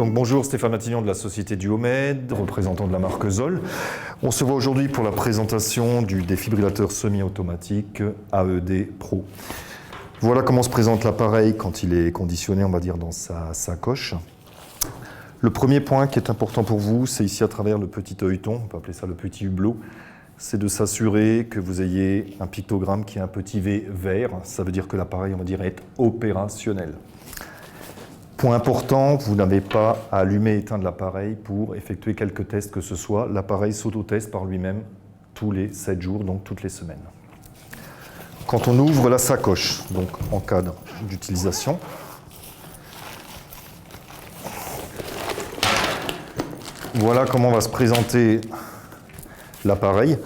Donc bonjour, Stéphane Matignon de la société Duomed, représentant de la marque Zoll. On se voit aujourd'hui pour la présentation du défibrillateur semi-automatique AED Pro. Voilà comment se présente l'appareil quand il est conditionné, on va dire, dans sa sacoche. Le premier point qui est important pour vous, c'est ici à travers le petit œilleton, on peut appeler ça le petit hublot, c'est de s'assurer que vous ayez un pictogramme qui est un petit V vert. Ça veut dire que l'appareil, on va dire, est opérationnel. Point important, vous n'avez pas à allumer et éteindre l'appareil pour effectuer quelques tests que ce soit. L'appareil s'auto-teste par lui-même tous les 7 jours, donc toutes les semaines. Quand on ouvre la sacoche, donc en cadre d'utilisation, voilà comment va se présenter l'appareil.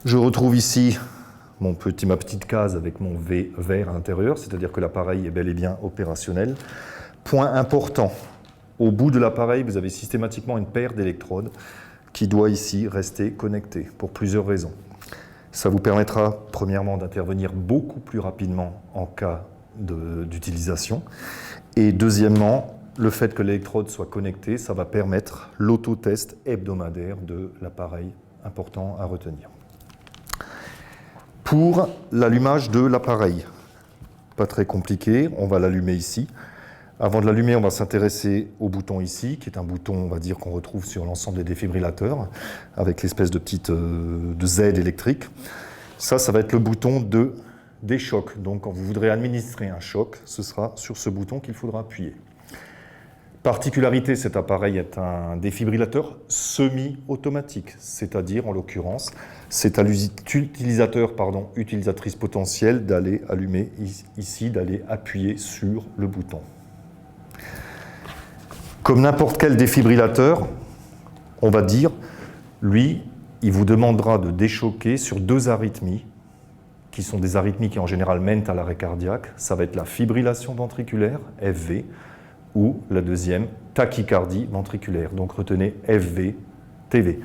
Je retrouve ici ma petite case avec mon V vert à l'intérieur, c'est-à-dire que l'appareil est bel et bien opérationnel. Point important, au bout de l'appareil, vous avez systématiquement une paire d'électrodes qui doit ici rester connectée pour plusieurs raisons. Ça vous permettra, premièrement, d'intervenir beaucoup plus rapidement en cas d'utilisation. Et deuxièmement, le fait que l'électrode soit connectée, ça va permettre l'autotest hebdomadaire de l'appareil, important à retenir. Pour l'allumage de l'appareil, pas très compliqué, on va l'allumer ici. Avant de l'allumer, on va s'intéresser au bouton ici, qui est un bouton, on va dire, qu'on retrouve sur l'ensemble des défibrillateurs, avec l'espèce de petite de Z électrique. Ça va être le bouton des chocs. Donc, quand vous voudrez administrer un choc, ce sera sur ce bouton qu'il faudra appuyer. Particularité, cet appareil est un défibrillateur semi-automatique, c'est-à-dire, en l'occurrence, c'est à l'utilisateur, utilisatrice potentielle d'aller allumer ici, d'aller appuyer sur le bouton. Comme n'importe quel défibrillateur, on va dire, lui, il vous demandera de déchoquer sur 2 arythmies, qui sont des arythmies qui en général mènent à l'arrêt cardiaque. Ça va être la fibrillation ventriculaire, FV, ou la deuxième, tachycardie ventriculaire. Donc retenez FV, TV.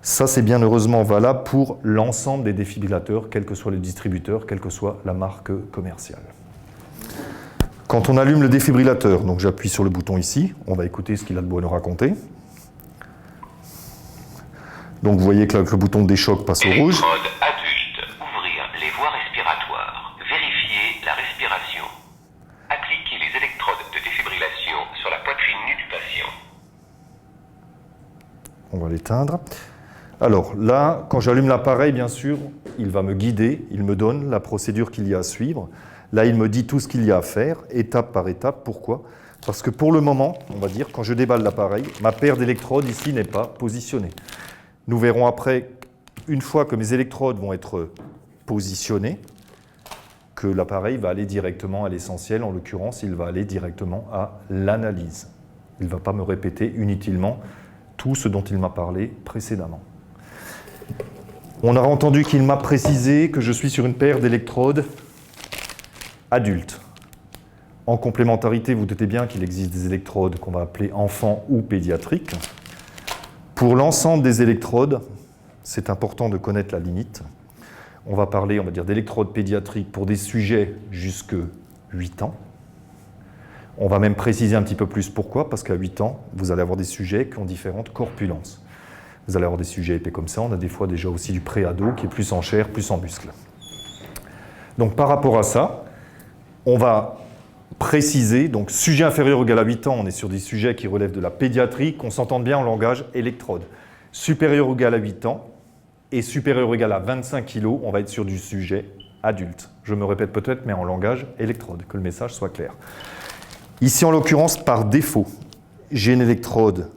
Ça, c'est bien heureusement valable pour l'ensemble des défibrillateurs, quel que soit le distributeur, quelle que soit la marque commerciale. Quand on allume le défibrillateur, donc j'appuie sur le bouton ici, on va écouter ce qu'il a de beau à nous raconter. Donc vous voyez que le bouton des chocs passe au rouge. Électrode adulte, ouvrir les voies respiratoires, vérifier la respiration. Appliquer les électrodes de défibrillation sur la poitrine nue du patient. On va l'éteindre. Alors là, quand j'allume l'appareil, bien sûr, il va me guider, il me donne la procédure qu'il y a à suivre. Là, il me dit tout ce qu'il y a à faire, étape par étape. Pourquoi ? Parce que pour le moment, on va dire, quand je déballe l'appareil, ma paire d'électrodes ici n'est pas positionnée. Nous verrons après, une fois que mes électrodes vont être positionnées, que l'appareil va aller directement à l'essentiel. En l'occurrence, il va aller directement à l'analyse. Il ne va pas me répéter inutilement tout ce dont il m'a parlé précédemment. On aura entendu qu'il m'a précisé que je suis sur une paire d'électrodes adultes. En complémentarité, vous doutez bien qu'il existe des électrodes qu'on va appeler enfants ou pédiatriques. Pour l'ensemble des électrodes, c'est important de connaître la limite. On va parler, on va dire, d'électrodes pédiatriques pour des sujets jusque 8 ans. On va même préciser un petit peu plus pourquoi, parce qu'à 8 ans, vous allez avoir des sujets qui ont différentes corpulences. Vous allez avoir des sujets épais comme ça, on a des fois déjà aussi du pré-ado qui est plus en chair, plus en muscle. Donc par rapport à ça, on va préciser, donc sujet inférieur ou égal à 8 ans, on est sur des sujets qui relèvent de la pédiatrie, qu'on s'entende bien en langage électrode. Supérieur ou égal à 8 ans et supérieur ou égal à 25 kg, on va être sur du sujet adulte. Je me répète peut-être, mais en langage électrode, que le message soit clair. Ici, en l'occurrence, par défaut, j'ai une électrode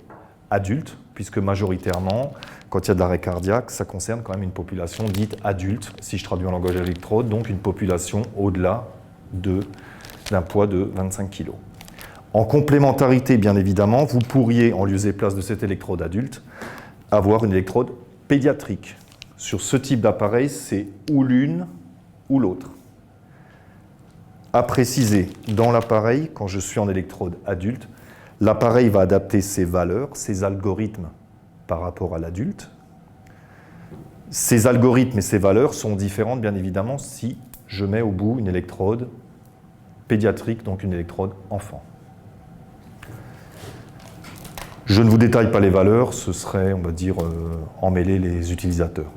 adulte, puisque majoritairement, quand il y a de l'arrêt cardiaque, ça concerne quand même une population dite adulte, si je traduis en langage électrode, donc une population au-delà d'un poids de 25 kg. En complémentarité, bien évidemment, vous pourriez, en lieu et place de cette électrode adulte, avoir une électrode pédiatrique. Sur ce type d'appareil, c'est ou l'une ou l'autre. À préciser, dans l'appareil, quand je suis en électrode adulte, l'appareil va adapter ses valeurs, ses algorithmes par rapport à l'adulte. Ces algorithmes et ces valeurs sont différentes, bien évidemment, si je mets au bout une électrode pédiatrique, donc une électrode enfant. Je ne vous détaille pas les valeurs, ce serait, on va dire, emmêler les utilisateurs.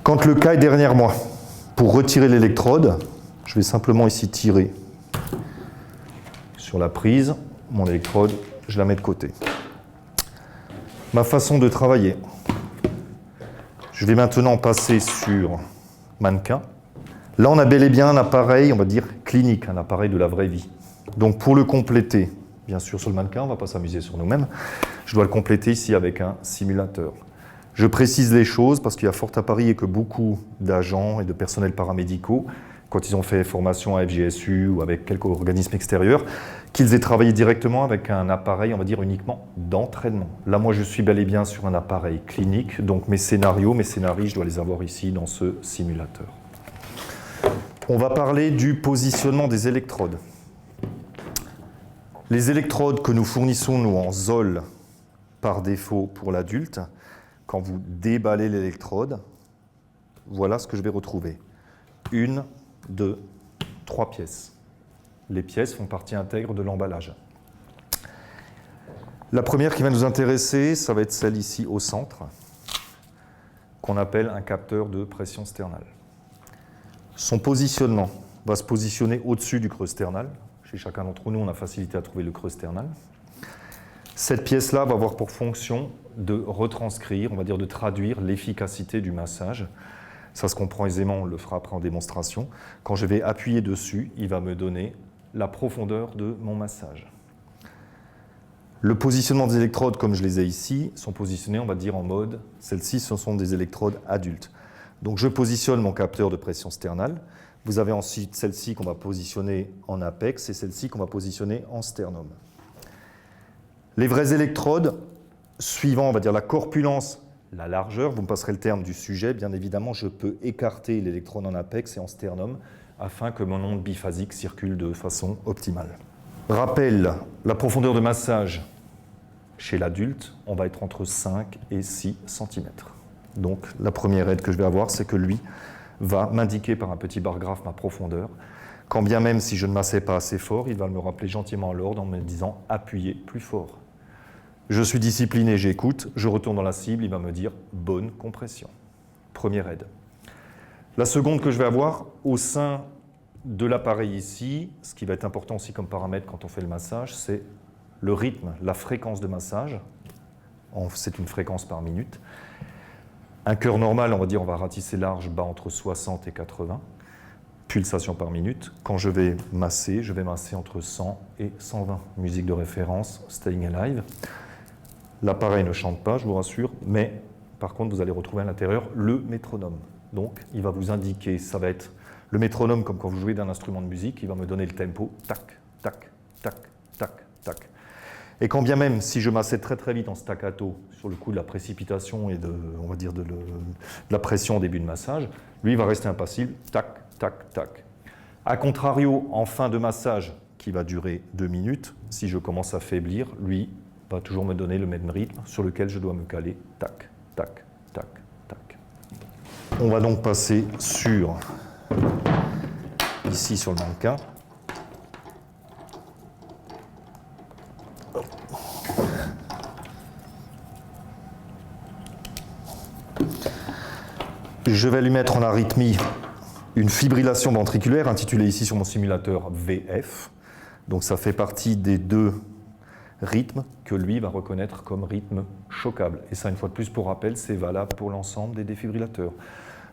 Quand le cas est derrière moi, pour retirer l'électrode, je vais simplement ici tirer sur la prise, mon électrode, je la mets de côté. Ma façon de travailler, je vais maintenant passer sur mannequin. Là, on a bel et bien un appareil, on va dire, clinique, un appareil de la vraie vie. Donc, pour le compléter, bien sûr, sur le mannequin, on ne va pas s'amuser sur nous-mêmes, je dois le compléter ici avec un simulateur. Je précise les choses parce qu'il y a fort à parier que beaucoup d'agents et de personnels paramédicaux, quand ils ont fait formation à FGSU ou avec quelques organismes extérieurs, qu'ils aient travaillé directement avec un appareil, on va dire, uniquement d'entraînement. Là, moi, je suis bel et bien sur un appareil clinique, donc mes scénarios, mes scénarii, je dois les avoir ici dans ce simulateur. On va parler du positionnement des électrodes. Les électrodes que nous fournissons, nous, en ZOL, par défaut pour l'adulte, quand vous déballez l'électrode, voilà ce que je vais retrouver. 1, 2, 3 pièces. Les pièces font partie intègre de l'emballage. La première qui va nous intéresser, ça va être celle ici au centre, qu'on appelle un capteur de pression sternale. Son positionnement va se positionner au-dessus du creux sternal. Chez chacun d'entre nous, on a facilité à trouver le creux sternal. Cette pièce-là va avoir pour fonction de retranscrire, on va dire de traduire l'efficacité du massage. Ça se comprend aisément, on le fera après en démonstration. Quand je vais appuyer dessus, il va me donner la profondeur de mon massage. Le positionnement des électrodes, comme je les ai ici, sont positionnés, on va dire, en mode, celles-ci, ce sont des électrodes adultes. Donc je positionne mon capteur de pression sternale. Vous avez ensuite celle-ci qu'on va positionner en apex et celle-ci qu'on va positionner en sternum. Les vraies électrodes, suivant, on va dire, la corpulence, la largeur, vous me passerez le terme du sujet, bien évidemment, je peux écarter l'électrode en apex et en sternum afin que mon onde biphasique circule de façon optimale. Rappel, la profondeur de massage chez l'adulte, on va être entre 5 et 6 cm. Donc la première aide que je vais avoir, c'est que lui va m'indiquer par un petit bar graphe ma profondeur. Quand bien même si je ne massais pas assez fort, il va me rappeler gentiment à l'ordre en me disant « appuyez plus fort ». Je suis discipliné, j'écoute, je retourne dans la cible, il va me dire « bonne compression ». Première aide. La seconde que je vais avoir, au sein de l'appareil ici, ce qui va être important aussi comme paramètre quand on fait le massage, c'est le rythme, la fréquence de massage. C'est une fréquence par minute. Un cœur normal, on va dire, on va ratisser large, bat entre 60 et 80 pulsations par minute. Quand je vais masser entre 100 et 120. Musique de référence, Staying Alive. L'appareil ne chante pas, je vous rassure, mais par contre, vous allez retrouver à l'intérieur le métronome. Donc, il va vous indiquer, ça va être le métronome comme quand vous jouez d'un instrument de musique, il va me donner le tempo, tac, tac, tac, tac, tac. Et quand bien même, si je massais très très vite en staccato, sur le coup de la précipitation et de, on va dire de la pression au début de massage, lui va rester impassible, tac, tac, tac. A contrario, en fin de massage, qui va durer 2 minutes, si je commence à faiblir, lui va toujours me donner le même rythme sur lequel je dois me caler, tac, tac, tac, tac. On va donc passer sur, ici sur le mannequin. Je vais lui mettre en arythmie une fibrillation ventriculaire, intitulée ici sur mon simulateur VF. Donc ça fait partie des 2 rythmes que lui va reconnaître comme rythme choquable. Et ça, une fois de plus, pour rappel, c'est valable pour l'ensemble des défibrillateurs.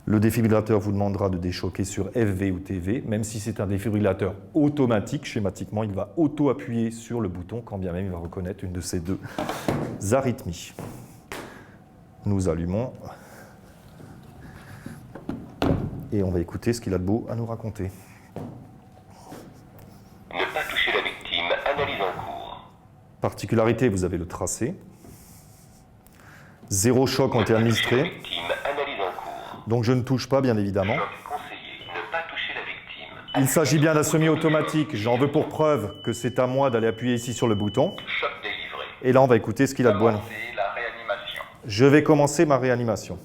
Le défibrillateur vous demandera de déchoquer sur FV ou TV, même si c'est un défibrillateur automatique, schématiquement, il va auto-appuyer sur le bouton, quand bien même il va reconnaître une de ces 2 arythmies. Nous allumons. Et on va écouter ce qu'il a de beau à nous raconter. Ne pas toucher la victime, analyse en cours. Particularité, vous avez le tracé. 0 chocs ont été administrés. Victime, analyse en cours. Donc je ne touche pas, bien évidemment. Choc conseillé, ne pas toucher la victime. Il s'agit bien d'un semi-automatique. J'en veux pour preuve que c'est à moi d'aller appuyer ici sur le bouton. Choc délivré. Et là, on va écouter ce qu'il a de bon. Commencez la réanimation. Je vais commencer ma réanimation.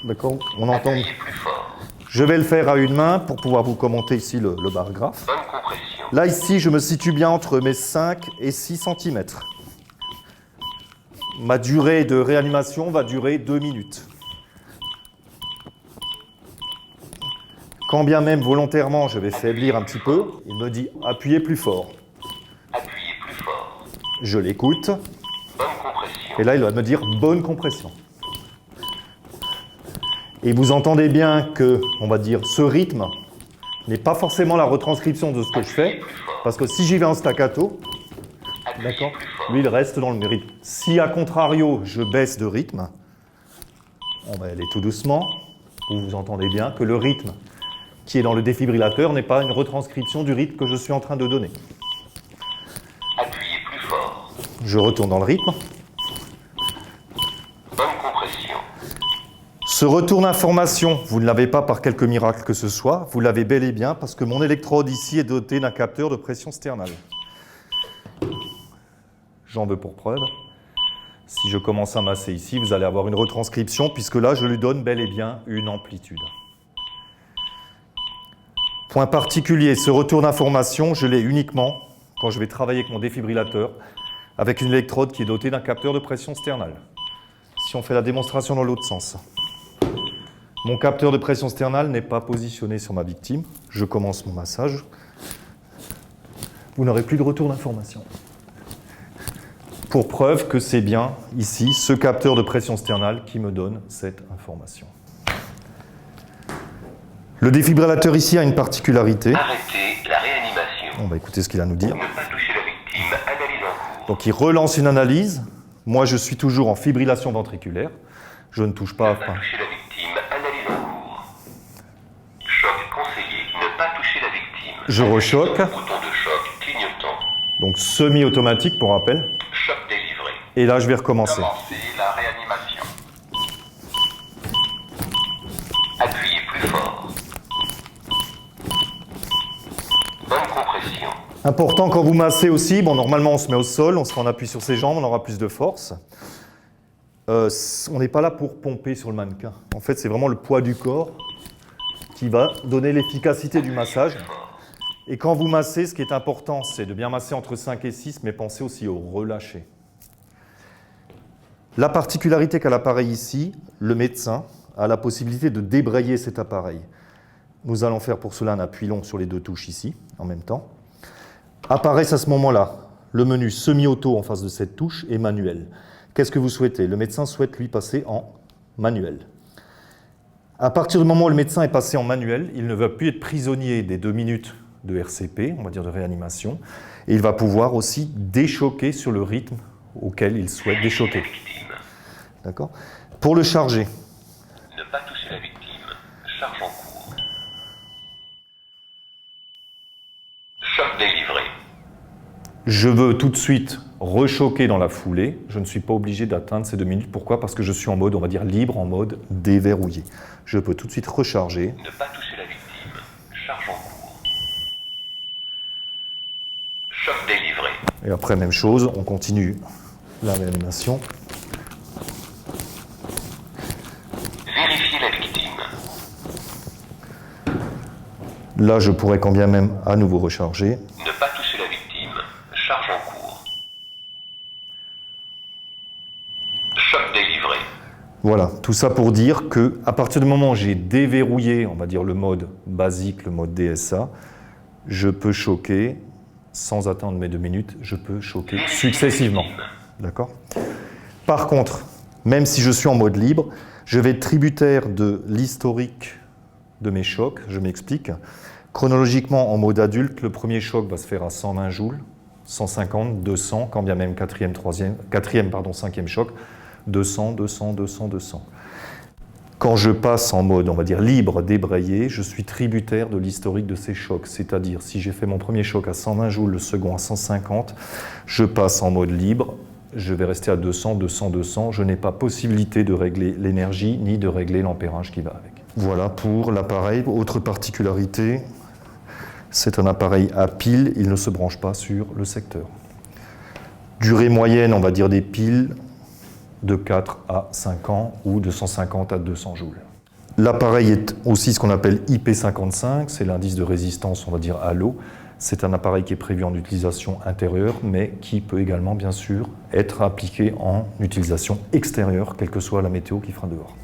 D'accord, on entend. Appuyez plus fort. Je vais le faire à une main pour pouvoir vous commenter ici le bar graphe. Bonne compression. Là, ici, je me situe bien entre mes 5 et 6 cm. Ma durée de réanimation va durer 2 minutes. Quand bien même volontairement je vais faiblir un petit peu, il me dit appuyez plus fort. Appuyez plus fort. Je l'écoute Bonne compression. et là il va me dire bonne compression. Et vous entendez bien que, on va dire, ce rythme n'est pas forcément la retranscription de ce que je fais, parce que si j'y vais en staccato, d'accord, lui il reste dans le rythme. Si à contrario je baisse de rythme, on va aller tout doucement, vous entendez bien que le rythme qui est dans le défibrillateur n'est pas une retranscription du rythme que je suis en train de donner. Appuyez plus fort. Je retourne dans le rythme. Bonne compression. Ce retour d'information, vous ne l'avez pas par quelque miracle que ce soit, vous l'avez bel et bien parce que mon électrode ici est doté d'un capteur de pression sternale. J'en veux pour preuve. Si je commence à masser ici, vous allez avoir une retranscription puisque là, je lui donne bel et bien une amplitude. Point particulier, ce retour d'information, je l'ai uniquement quand je vais travailler avec mon défibrillateur avec une électrode qui est dotée d'un capteur de pression sternale. Si on fait la démonstration dans l'autre sens. Mon capteur de pression sternale n'est pas positionné sur ma victime. Je commence mon massage. Vous n'aurez plus de retour d'information. Pour preuve que c'est bien ici ce capteur de pression sternale qui me donne cette information. Le défibrillateur ici a une particularité. Arrêtez la réanimation. On va écouter ce qu'il a à nous dire. Ne pas toucher la victime. Analyse en cours. Donc il relance une analyse. Moi je suis toujours en fibrillation ventriculaire. Je ne touche pas. Ne pas toucher la victime. Analyse en cours. Choc conseillé. Ne pas toucher la victime. Je rechoque. Bouton de choc clignotant. Donc semi-automatique pour rappel. Choc délivré. Et là je vais recommencer. Commencez la réanimation. Appuyez plus fort. Bonne compression. Important quand vous massez aussi, bon normalement on se met au sol, on se fait en appui sur ses jambes, on aura plus de force. On n'est pas là pour pomper sur le mannequin. En fait c'est vraiment le poids du corps qui va donner l'efficacité du massage. Et quand vous massez, ce qui est important, c'est de bien masser entre 5 et 6, mais pensez aussi au relâcher. La particularité qu'a l'appareil ici, le médecin a la possibilité de débrayer cet appareil. Nous allons faire pour cela un appui long sur les deux touches ici, en même temps. Apparaissent à ce moment-là le menu semi-auto en face de cette touche et manuel. Qu'est-ce que vous souhaitez? Le médecin souhaite lui passer en manuel. À partir du moment où le médecin est passé en manuel, il ne va plus être prisonnier des 2 minutes de RCP, on va dire de réanimation, et il va pouvoir aussi déchoquer sur le rythme auquel il souhaite déchoquer. D'accord? Pour le charger. Ne pas toucher la victime. Charge en cours. Choc délivré. Je veux tout de suite rechoquer dans la foulée. Je ne suis pas obligé d'atteindre ces 2 minutes. Pourquoi? Parce que je suis en mode, on va dire, libre, en mode déverrouillé. Je peux tout de suite recharger. Ne pas toucher la victime. Charge en cours. Choc délivré. Et après, même chose, on continue la réanimation. Vérifiez la victime. Là, je pourrais quand bien même à nouveau recharger. Ne pas toucher la victime. Charge en cours. Choc délivré. Voilà, tout ça pour dire que à partir du moment où j'ai déverrouillé, on va dire le mode basique, le mode DSA, je peux choquer sans attendre mes 2 minutes, je peux choquer successivement. D'accord? Par contre, même si je suis en mode libre, je vais être tributaire de l'historique de mes chocs, je m'explique. Chronologiquement, en mode adulte, le premier choc va se faire à 120 joules, 150, 200, quand bien même quatrième, cinquième choc, 200, 200, 200, 200. Quand je passe en mode, on va dire, libre, débrayé, je suis tributaire de l'historique de ces chocs. C'est-à-dire, si j'ai fait mon premier choc à 120 joules, le second à 150, je passe en mode libre, je vais rester à 200, 200, 200. Je n'ai pas possibilité de régler l'énergie ni de régler l'ampérage qui va avec. Voilà pour l'appareil. Autre particularité, c'est un appareil à pile, il ne se branche pas sur le secteur. Durée moyenne, on va dire, des piles, de 4 à 5 ans ou de 150 à 200 joules. L'appareil est aussi ce qu'on appelle IP55, c'est l'indice de résistance, on va dire, à l'eau. C'est un appareil qui est prévu en utilisation intérieure, mais qui peut également, bien sûr, être appliqué en utilisation extérieure, quelle que soit la météo qui fera dehors.